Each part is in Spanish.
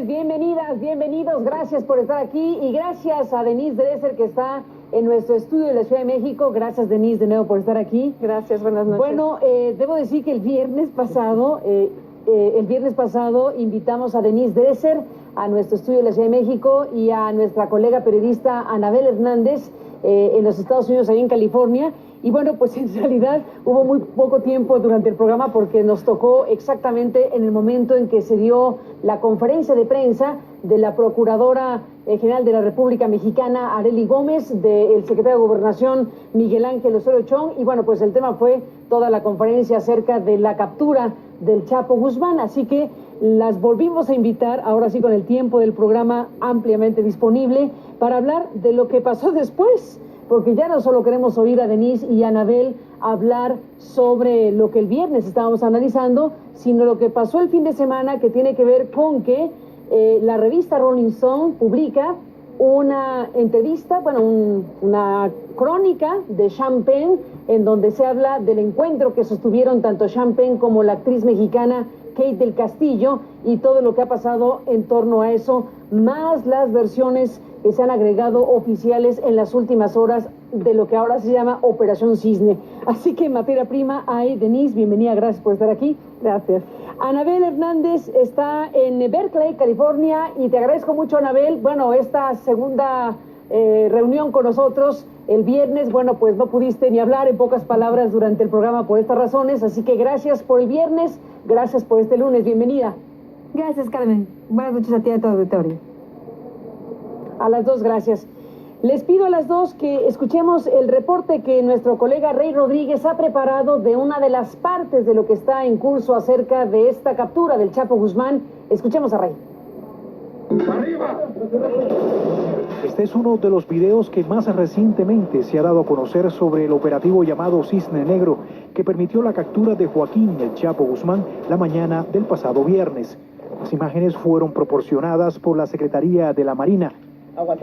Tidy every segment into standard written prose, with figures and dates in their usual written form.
noches, bienvenidas, bienvenidos, gracias por estar aquí y gracias a Denise Dresser que está en nuestro estudio de la Ciudad de México. Gracias, Denise, de nuevo por estar aquí. Gracias, buenas noches. Bueno, debo decir que el viernes pasado invitamos a Denise Dresser a nuestro estudio de la Ciudad de México y a nuestra colega periodista Anabel Hernández en los Estados Unidos, ahí en California. Y bueno, pues en realidad hubo muy poco tiempo durante el programa porque nos tocó exactamente en el momento en que se dio la conferencia de prensa de la Procuradora General de la República Mexicana, Arely Gómez, del secretario de Gobernación, Miguel Ángel Osorio Chong. Y bueno, pues el tema fue toda la conferencia acerca de la captura del Chapo Guzmán. Así que las volvimos a invitar, ahora sí con el tiempo del programa ampliamente disponible, para hablar de lo que pasó después. Porque ya no solo queremos oír a Denise y a Anabel hablar sobre lo que el viernes estábamos analizando, sino lo que pasó el fin de semana, que tiene que ver con que la revista Rolling Stone publica una entrevista, una crónica de Sean Penn, en donde se habla del encuentro que sostuvieron tanto Sean Penn como la actriz mexicana Kate del Castillo y todo lo que ha pasado en torno a eso, más las versiones que se han agregado oficiales en las últimas horas de lo que ahora se llama Operación Cisne. Así que en materia prima hay Denise, bienvenida, gracias por estar aquí. Gracias. Anabel Hernández está en Berkeley, California, y te agradezco mucho, Anabel, esta segunda reunión con nosotros el viernes. Bueno, pues no pudiste ni hablar, en pocas palabras, durante el programa por estas razones, así que gracias por el viernes, gracias por este lunes, bienvenida. Gracias, Carmen. Buenas noches a ti y a todo el auditorio. A las dos, gracias. Les pido a las dos que escuchemos el reporte que nuestro colega Rey Rodríguez ha preparado de una de las partes de lo que está en curso acerca de esta captura del Chapo Guzmán. Escuchemos a Rey. ¡Arriba! Este es uno de los videos que más recientemente se ha dado a conocer sobre el operativo llamado Cisne Negro, que permitió la captura de Joaquín el Chapo Guzmán la mañana del pasado viernes. Las imágenes fueron proporcionadas por la Secretaría de la Marina.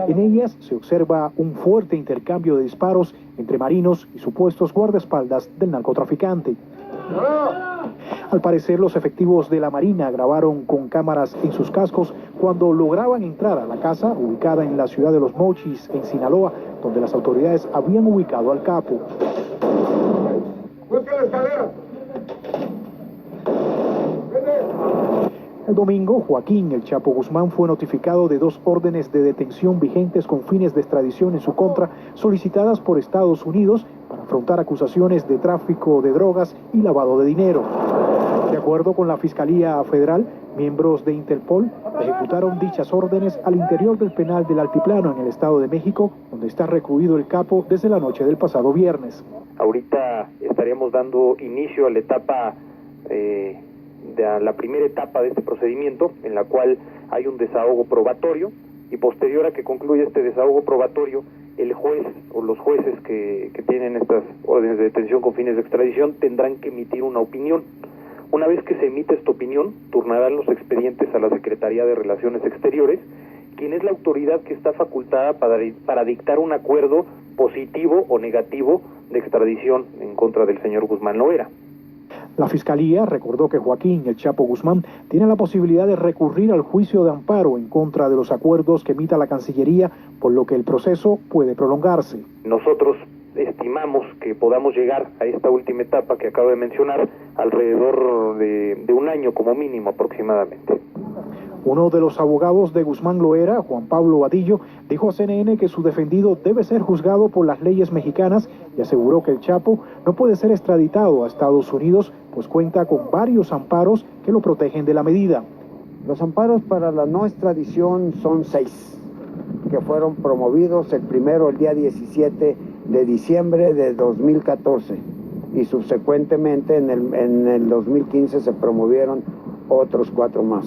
En ellas se observa un fuerte intercambio de disparos entre marinos y supuestos guardaespaldas del narcotraficante. Al parecer, los efectivos de la Marina grabaron con cámaras en sus cascos cuando lograban entrar a la casa ubicada en la ciudad de Los Mochis, en Sinaloa, donde las autoridades habían ubicado al capo. ¡Busca la escalera! El domingo, Joaquín el Chapo Guzmán fue notificado de 2 órdenes de detención vigentes con fines de extradición en su contra, solicitadas por Estados Unidos para afrontar acusaciones de tráfico de drogas y lavado de dinero. De acuerdo con la Fiscalía Federal, miembros de Interpol ejecutaron dichas órdenes al interior del penal del Altiplano en el Estado de México, donde está recluido el capo desde la noche del pasado viernes. Ahorita estaríamos dando inicio a la etapa la primera etapa de este procedimiento, en la cual hay un desahogo probatorio, y posterior a que concluya este desahogo probatorio, el juez o los jueces que tienen estas órdenes de detención con fines de extradición tendrán que emitir una opinión. Una vez que se emite esta opinión, turnarán los expedientes a la Secretaría de Relaciones Exteriores, quien es la autoridad que está facultada para dictar un acuerdo positivo o negativo de extradición en contra del señor Guzmán Loera. La Fiscalía recordó que Joaquín el Chapo Guzmán tiene la posibilidad de recurrir al juicio de amparo en contra de los acuerdos que emita la Cancillería, por lo que el proceso puede prolongarse. Nosotros estimamos que podamos llegar a esta última etapa que acabo de mencionar alrededor de un año como mínimo aproximadamente. Uno de los abogados de Guzmán Loera, Juan Pablo Vadillo, dijo a CNN que su defendido debe ser juzgado por las leyes mexicanas y aseguró que el Chapo no puede ser extraditado a Estados Unidos, pues cuenta con varios amparos que lo protegen de la medida. Los amparos para la no extradición son 6, que fueron promovidos, el primero el día 17 de diciembre de 2014 y subsecuentemente en el 2015 se promovieron otros 4 más.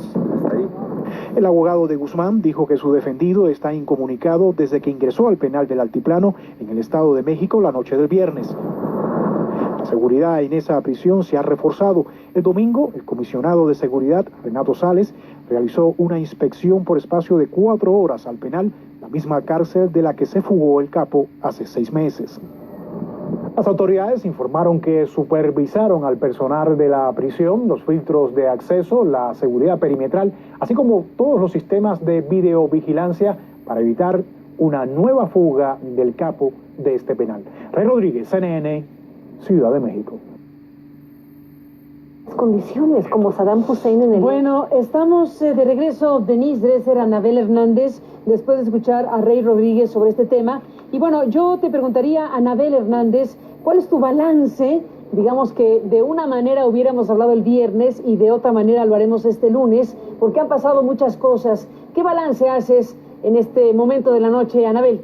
El abogado de Guzmán dijo que su defendido está incomunicado desde que ingresó al penal del Altiplano en el Estado de México la noche del viernes. La seguridad en esa prisión se ha reforzado. El domingo, el comisionado de seguridad, Renato Sales, realizó una inspección por espacio de 4 horas al penal, la misma cárcel de la que se fugó el capo hace 6 meses. Las autoridades informaron que supervisaron al personal de la prisión, los filtros de acceso, la seguridad perimetral, así como todos los sistemas de videovigilancia para evitar una nueva fuga del capo de este penal. Rey Rodríguez, CNN, Ciudad de México. Condiciones como Saddam Hussein en el... Bueno, estamos de regreso, Denise Dresser, Anabel Hernández, después de escuchar a Rey Rodríguez sobre este tema. Y bueno, yo te preguntaría, Anabel Hernández, ¿cuál es tu balance? Digamos que de una manera hubiéramos hablado el viernes y de otra manera lo haremos este lunes, porque han pasado muchas cosas. ¿Qué balance haces en este momento de la noche, Anabel?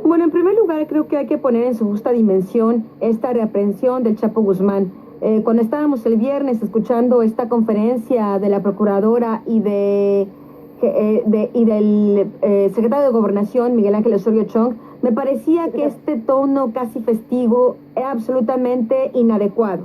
Bueno, en primer lugar, creo que hay que poner en su justa dimensión esta reaprehensión del Chapo Guzmán. Cuando estábamos el viernes escuchando esta conferencia de la Procuradora y del secretario de Gobernación, Miguel Ángel Osorio Chong, me parecía que este tono casi festivo es absolutamente inadecuado.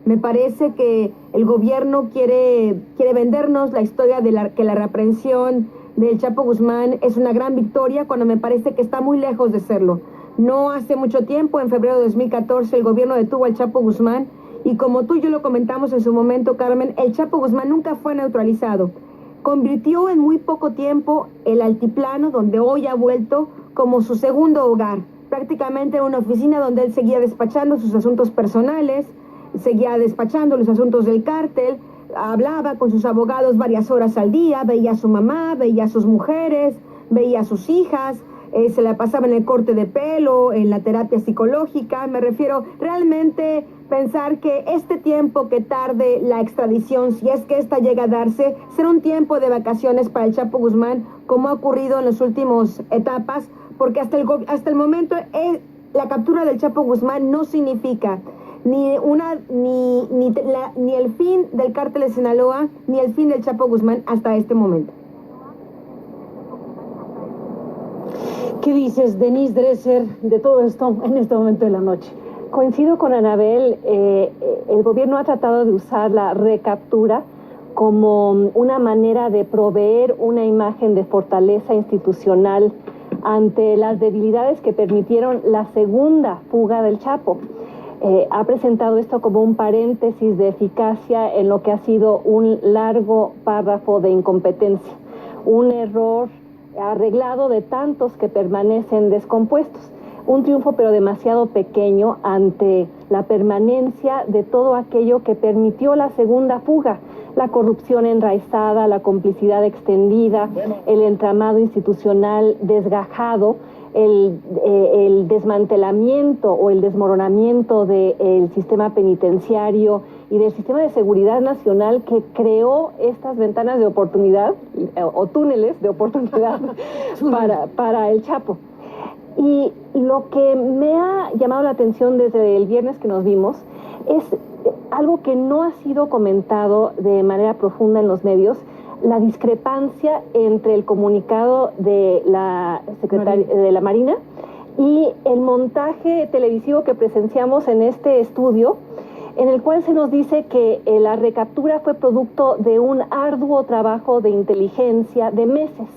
Me parece que el gobierno quiere vendernos la historia de que la reaprehensión del Chapo Guzmán es una gran victoria, cuando me parece que está muy lejos de serlo. No hace mucho tiempo, en febrero de 2014, el gobierno detuvo al Chapo Guzmán y como tú y yo lo comentamos en su momento, Carmen, el Chapo Guzmán nunca fue neutralizado. Convirtió en muy poco tiempo el altiplano, donde hoy ha vuelto, como su segundo hogar. Prácticamente una oficina donde él seguía despachando sus asuntos personales, seguía despachando los asuntos del cártel, hablaba con sus abogados varias horas al día, veía a su mamá, veía a sus mujeres, veía a sus hijas, se la pasaba en el corte de pelo, en la terapia psicológica. Me refiero realmente pensar que este tiempo que tarde la extradición, si es que esta llega a darse, será un tiempo de vacaciones para el Chapo Guzmán, como ha ocurrido en las últimas etapas, porque hasta el momento la captura del Chapo Guzmán no significa ni el fin del cártel de Sinaloa, ni el fin del Chapo Guzmán hasta este momento. ¿Qué dices, Denise Dresser, de todo esto en este momento de la noche? Coincido con Anabel, el gobierno ha tratado de usar la recaptura como una manera de proveer una imagen de fortaleza institucional ante las debilidades que permitieron la segunda fuga del Chapo. Ha presentado esto como un paréntesis de eficacia en lo que ha sido un largo párrafo de incompetencia, un error arreglado de tantos que permanecen descompuestos. Un triunfo pero demasiado pequeño ante la permanencia de todo aquello que permitió la segunda fuga, la corrupción enraizada, la complicidad extendida, el entramado institucional desgajado, el desmantelamiento o el desmoronamiento del sistema penitenciario y del sistema de seguridad nacional que creó estas ventanas de oportunidad o túneles de oportunidad para el Chapo. Y lo que me ha llamado la atención desde el viernes que nos vimos es algo que no ha sido comentado de manera profunda en los medios, la discrepancia entre el comunicado de la secretaria de la Marina y el montaje televisivo que presenciamos en este estudio, en el cual se nos dice que la recaptura fue producto de un arduo trabajo de inteligencia de meses,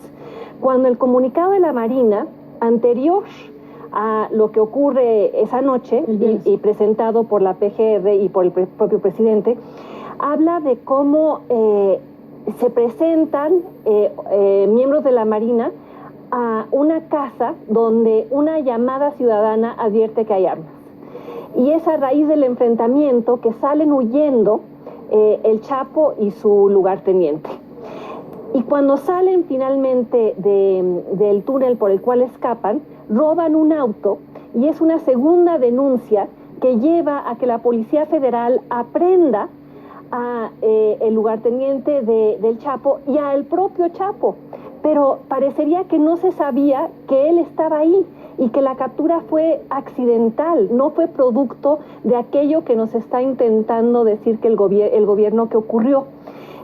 cuando el comunicado de la Marina anterior a lo que ocurre esa noche y presentado por la PGR y por el propio presidente, habla de cómo se presentan miembros de la Marina a una casa donde una llamada ciudadana advierte que hay armas. Y es a raíz del enfrentamiento que salen huyendo el Chapo y su lugarteniente. Y cuando salen finalmente del túnel por el cual escapan, roban un auto y es una segunda denuncia que lleva a que la Policía Federal aprenda a el lugarteniente del Chapo y a el propio Chapo. Pero parecería que no se sabía que él estaba ahí y que la captura fue accidental, no fue producto de aquello que nos está intentando decir que el gobierno que ocurrió,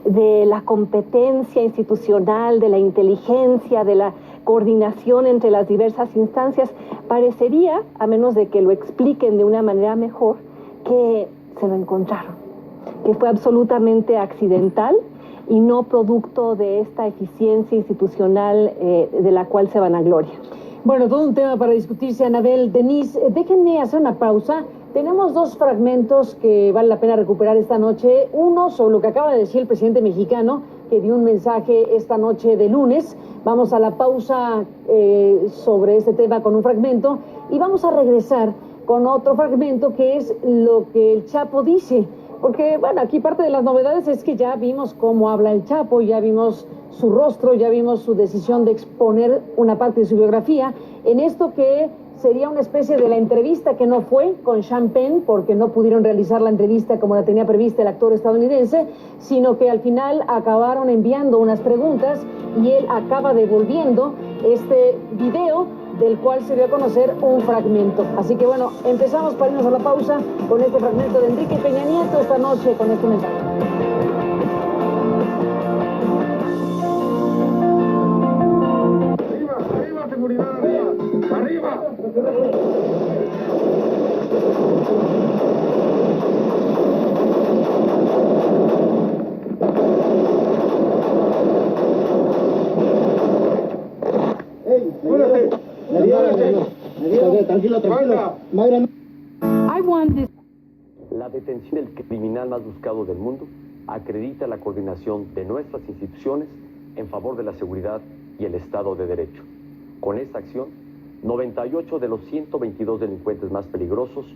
de la competencia institucional, de la inteligencia, de la coordinación entre las diversas instancias. Parecería, a menos de que lo expliquen de una manera mejor, que se lo encontraron, que fue absolutamente accidental y no producto de esta eficiencia institucional de la cual se vanagloria. Bueno, todo un tema para discutirse, Anabel. Denise, déjenme hacer una pausa. Tenemos dos fragmentos que vale la pena recuperar esta noche. Uno sobre lo que acaba de decir el presidente mexicano, que dio un mensaje esta noche de lunes. Vamos a la pausa sobre este tema con un fragmento y vamos a regresar con otro fragmento que es lo que el Chapo dice. Porque, bueno, aquí parte de las novedades es que ya vimos cómo habla el Chapo, ya vimos su rostro, ya vimos su decisión de exponer una parte de su biografía en esto que sería una especie de la entrevista que no fue con Sean Penn, porque no pudieron realizar la entrevista como la tenía prevista el actor estadounidense, sino que al final acabaron enviando unas preguntas y él acaba devolviendo este video del cual se dio a conocer un fragmento. Así que bueno, empezamos para irnos a la pausa con este fragmento de Enrique Peña Nieto esta noche con este mensaje. Arriba, seguridad, arriba. La detención del criminal más buscado del mundo acredita la coordinación de nuestras instituciones en favor de la seguridad y el Estado de Derecho. Con esta acción, 98 de los 122 delincuentes más peligrosos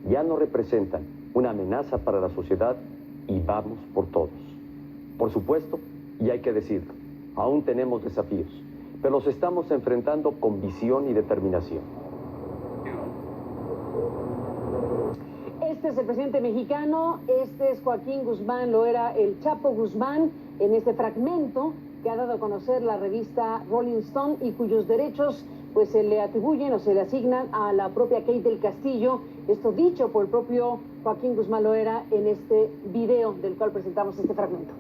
ya no representan una amenaza para la sociedad y vamos por todos. Por supuesto, y hay que decirlo, aún tenemos desafíos, pero los estamos enfrentando con visión y determinación. Este es el presidente mexicano, este es Joaquín Guzmán, lo era el Chapo Guzmán, en este fragmento que ha dado a conocer la revista Rolling Stone y cuyos derechos pues se le atribuyen o se le asignan a la propia Kate del Castillo, esto dicho por el propio Joaquín Guzmán Loera en este video del cual presentamos este fragmento.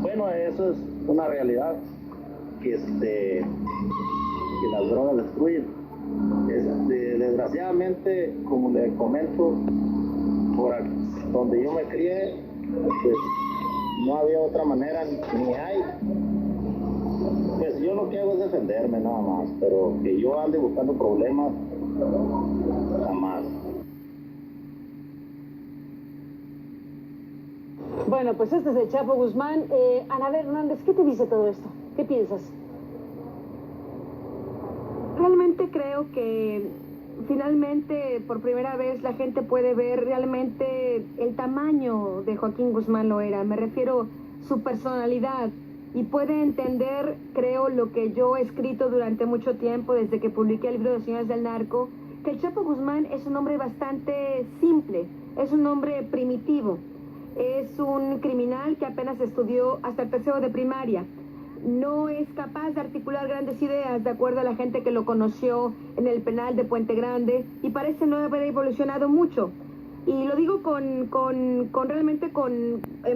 Bueno, eso es una realidad, que las drogas destruyen. Desgraciadamente, como le comento, por donde yo me crié, pues no había otra manera, ni hay. Pues yo lo que hago es defenderme nada más, pero que yo ande buscando problemas, jamás. Bueno, pues este es el Chapo Guzmán. Anabel Hernández, ¿qué te dice todo esto? ¿Qué piensas? Realmente creo que finalmente por primera vez la gente puede ver realmente el tamaño de Joaquín Guzmán Loera. Me refiero su personalidad y puede entender, creo, lo que yo he escrito durante mucho tiempo desde que publiqué el libro de Señores del Narco, que el Chapo Guzmán es un hombre bastante simple, es un hombre primitivo, es un criminal que apenas estudió hasta el tercero de primaria. No es capaz de articular grandes ideas de acuerdo a la gente que lo conoció en el penal de Puente Grande y parece no haber evolucionado mucho. Y lo digo en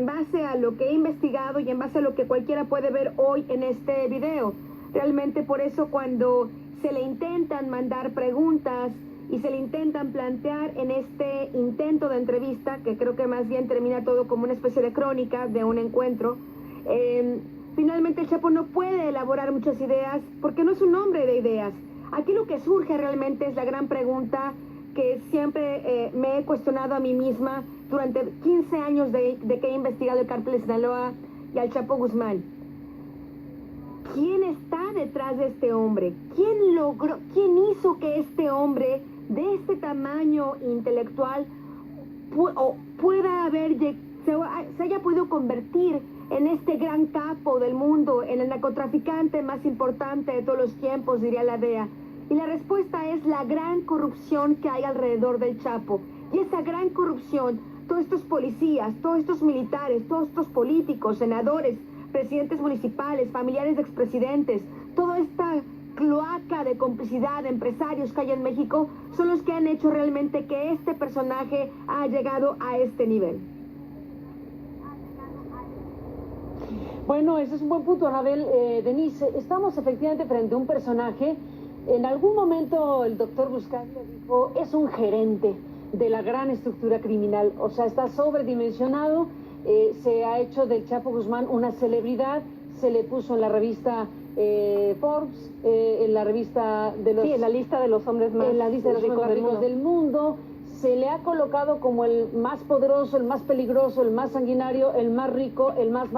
base a lo que he investigado y en base a lo que cualquiera puede ver hoy en este video. Realmente por eso cuando se le intentan mandar preguntas y se le intentan plantear en este intento de entrevista, que creo que más bien termina todo como una especie de crónica de un encuentro, finalmente el Chapo no puede elaborar muchas ideas porque no es un hombre de ideas. Aquí lo que surge realmente es la gran pregunta que siempre me he cuestionado a mí misma durante 15 años de que he investigado el cártel de Sinaloa y al Chapo Guzmán. ¿Quién está detrás de este hombre? ¿Quién hizo que este hombre de este tamaño intelectual se haya podido convertir en este gran capo del mundo, en el narcotraficante más importante de todos los tiempos, diría la DEA? Y la respuesta es la gran corrupción que hay alrededor del Chapo. Y esa gran corrupción, todos estos policías, todos estos militares, todos estos políticos, senadores, presidentes municipales, familiares de expresidentes, toda esta cloaca de complicidad de empresarios que hay en México, son los que han hecho realmente que este personaje haya llegado a este nivel. Bueno, ese es un buen punto, Anabel. Denise, estamos efectivamente frente a un personaje. En algún momento el doctor Buscaglia dijo, es un gerente de la gran estructura criminal, o sea, está sobredimensionado, se ha hecho del Chapo Guzmán una celebridad, se le puso en la revista Forbes, en la revista de los... Sí, en la lista de los hombres más, en la lista de los hombres más ricos del mundo. Se le ha colocado como el más poderoso, el más peligroso, el más sanguinario, el más rico, el más.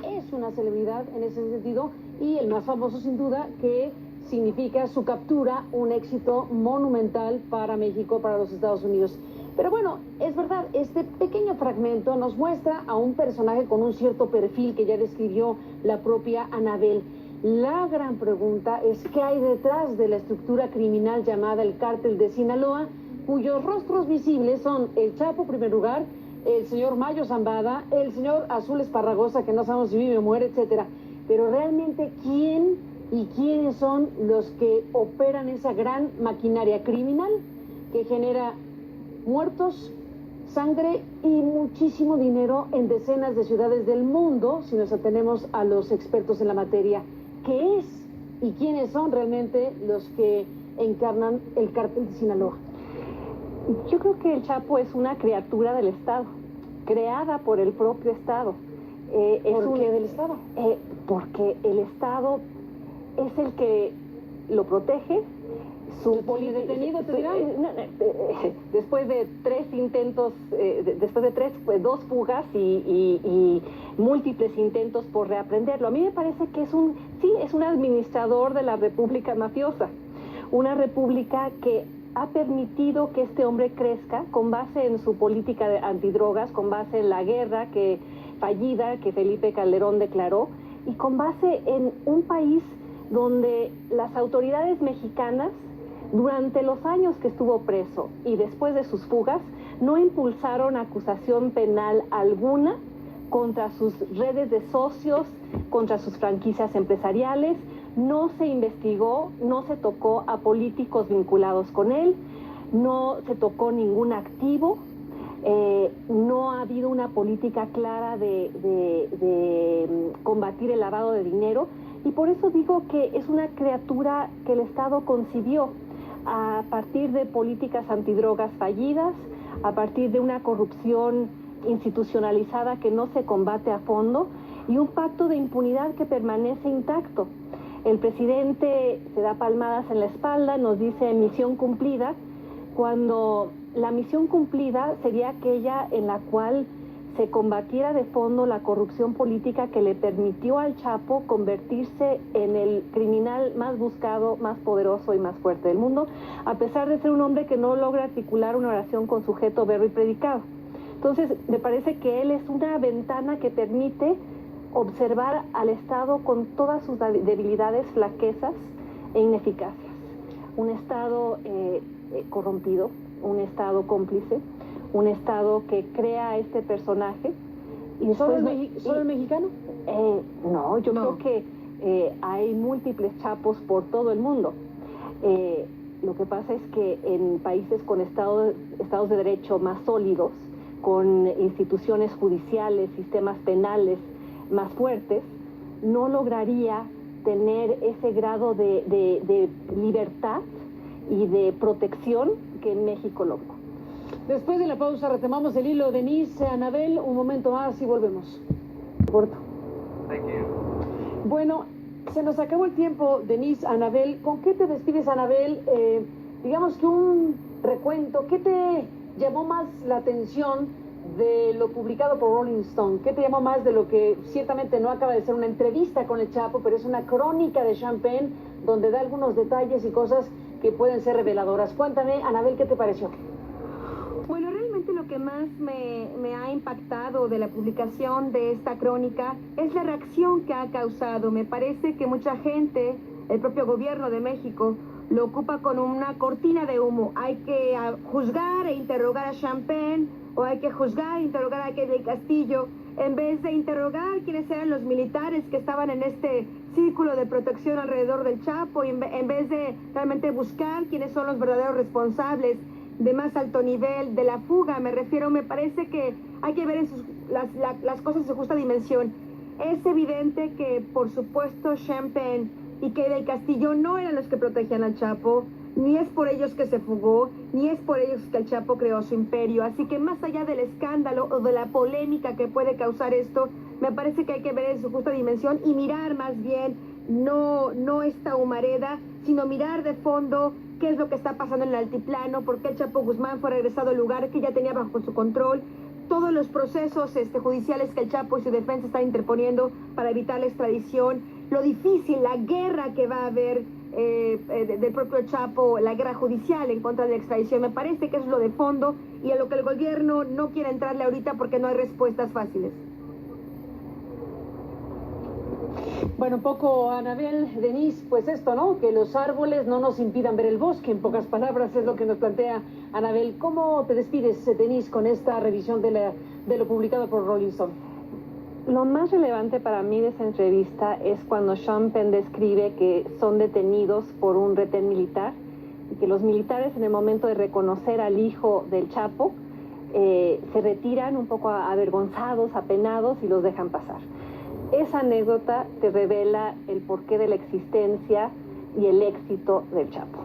Es una celebridad en ese sentido y el más famoso sin duda, que significa su captura un éxito monumental para México, para los Estados Unidos. Pero bueno, es verdad, este pequeño fragmento nos muestra a un personaje con un cierto perfil que ya describió la propia Anabel. La gran pregunta es qué hay detrás de la estructura criminal llamada el Cártel de Sinaloa, cuyos rostros visibles son el Chapo, en primer lugar, el señor Mayo Zambada, el señor Azul Esparragosa, que no sabemos si vive o muere, etcétera. Pero realmente, ¿quién y quiénes son los que operan esa gran maquinaria criminal que genera muertos, sangre y muchísimo dinero en decenas de ciudades del mundo, si nos atenemos a los expertos en la materia? ¿Qué es y quiénes son realmente los que encarnan el Cártel de Sinaloa? Yo creo que el Chapo es una criatura del Estado, creada por el propio Estado. ¿Por qué del Estado? Porque el Estado es el que lo protege. Detenido, te dirán. Después de dos fugas y múltiples intentos por reaprenderlo. A mí me parece que es un administrador de la república mafiosa, una república que ha permitido que este hombre crezca con base en su política de antidrogas, con base en la guerra fallida que Felipe Calderón declaró, y con base en un país donde las autoridades mexicanas, durante los años que estuvo preso y después de sus fugas, no impulsaron acusación penal alguna contra sus redes de socios, contra sus franquicias empresariales. No se investigó, no se tocó a políticos vinculados con él, no se tocó ningún activo, no ha habido una política clara de combatir el lavado de dinero, y por eso digo que es una criatura que el Estado concibió a partir de políticas antidrogas fallidas, a partir de una corrupción institucionalizada que no se combate a fondo y un pacto de impunidad que permanece intacto. El presidente se da palmadas en la espalda, nos dice misión cumplida, cuando la misión cumplida sería aquella en la cual se combatiera de fondo la corrupción política que le permitió al Chapo convertirse en el criminal más buscado, más poderoso y más fuerte del mundo, a pesar de ser un hombre que no logra articular una oración con sujeto, verbo y predicado. Entonces, me parece que él es una ventana que permite observar al Estado con todas sus debilidades, flaquezas e ineficacias. Un Estado corrompido, un Estado cómplice, un Estado que crea a este personaje. Y ¿Solo el mexicano? No, yo creo que hay múltiples Chapos por todo el mundo. Lo que pasa es que en países con estados de derecho más sólidos, con instituciones judiciales, sistemas penales más fuertes, no lograría tener ese grado de libertad y de protección que en México logró. Después de la pausa retomamos el hilo. Denise, Anabel, un momento más y volvemos. Corto. Bueno, se nos acabó el tiempo, Denise, Anabel. ¿Con qué te despides, Anabel? Digamos que un recuento. ¿Qué te llamó más la atención de lo publicado por Rolling Stone? ¿Qué te llamó más de lo que ciertamente no acaba de ser una entrevista con el Chapo, pero es una crónica de Champagne donde da algunos detalles y cosas que pueden ser reveladoras? Cuéntame, Anabel, ¿qué te pareció? Bueno, realmente lo que más me ha impactado de la publicación de esta crónica es la reacción que ha causado. Me parece que mucha gente, el propio gobierno de México, lo ocupa con una cortina de humo. Hay que juzgar e interrogar a Champagne, o hay que juzgar e interrogar a Kevin Castillo, en vez de interrogar quiénes eran los militares que estaban en este círculo de protección alrededor del Chapo, y en vez de realmente buscar quiénes son los verdaderos responsables de más alto nivel de la fuga. Me parece que hay que ver las cosas en su justa dimensión. Es evidente que, por supuesto, Champagne y que del Castillo no eran los que protegían al Chapo. Ni es por ellos que se fugó, ni es por ellos que el Chapo creó su imperio. Así que más allá del escándalo o de la polémica que puede causar esto, me parece que hay que ver en su justa dimensión y mirar más bien, no esta humareda, sino mirar de fondo qué es lo que está pasando en el altiplano, por qué el Chapo Guzmán fue regresado al lugar que ya tenía bajo su control, todos los procesos judiciales que el Chapo y su defensa están interponiendo para evitar la extradición, lo difícil, la guerra que va a haber del propio Chapo, la guerra judicial en contra de la extradición. Me parece que eso es lo de fondo y a lo que el gobierno no quiere entrarle ahorita porque no hay respuestas fáciles. Bueno, un poco, Anabel, Denise, pues esto, ¿no? Que los árboles no nos impidan ver el bosque, en pocas palabras es lo que nos plantea Anabel. ¿Cómo te despides, Denise, con esta revisión de lo publicado por Rolling Stone? Lo más relevante para mí de esa entrevista es cuando Sean Penn describe que son detenidos por un retén militar y que los militares, en el momento de reconocer al hijo del Chapo, se retiran un poco avergonzados, apenados y los dejan pasar. Esa anécdota te revela el porqué de la existencia y el éxito del Chapo.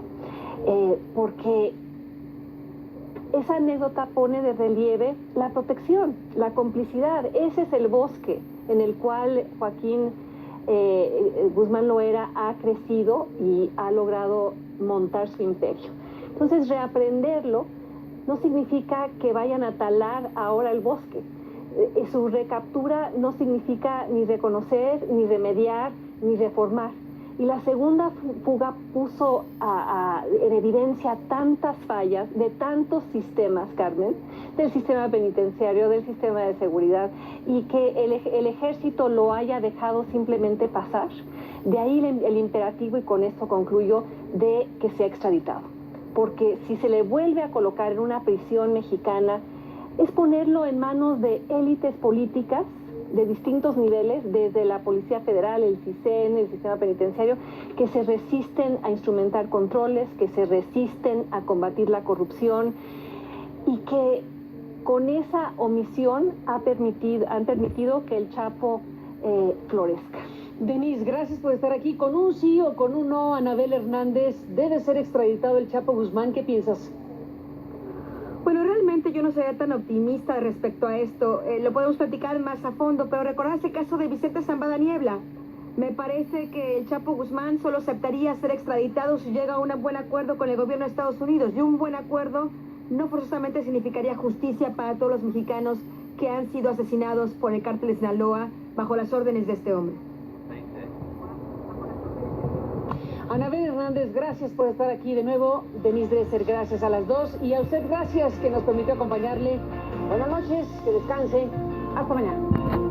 Porque esa anécdota pone de relieve la protección, la complicidad. Ese es el bosque en el cual Joaquín Guzmán Loera ha crecido y ha logrado montar su imperio. Entonces, reaprenderlo no significa que vayan a talar ahora el bosque. Su recaptura no significa ni reconocer, ni remediar, ni reformar. Y la segunda fuga puso en evidencia tantas fallas de tantos sistemas, Carmen, del sistema penitenciario, del sistema de seguridad, y que el ejército lo haya dejado simplemente pasar. De ahí el imperativo, y con esto concluyo, de que sea extraditado. Porque si se le vuelve a colocar en una prisión mexicana, es ponerlo en manos de élites políticas de distintos niveles, desde la Policía Federal, el CISEN, el sistema penitenciario, que se resisten a instrumentar controles, que se resisten a combatir la corrupción y que con esa omisión han permitido que el Chapo florezca. Denise, gracias por estar aquí. Con un sí o con un no, Anabel Hernández, ¿debe ser extraditado el Chapo Guzmán? ¿Qué piensas? Bueno, realmente yo no sería tan optimista respecto a esto. Lo podemos platicar más a fondo, pero recordar ese caso de Vicente Zambada Niebla. Me parece que el Chapo Guzmán solo aceptaría ser extraditado si llega a un buen acuerdo con el gobierno de Estados Unidos. Y un buen acuerdo no forzosamente significaría justicia para todos los mexicanos que han sido asesinados por el cártel de Sinaloa bajo las órdenes de este hombre. Anabel Hernández, gracias por estar aquí de nuevo. Denise Dresser, gracias a las dos. Y a usted, gracias que nos permitió acompañarle. Buenas noches, que descanse. Hasta mañana.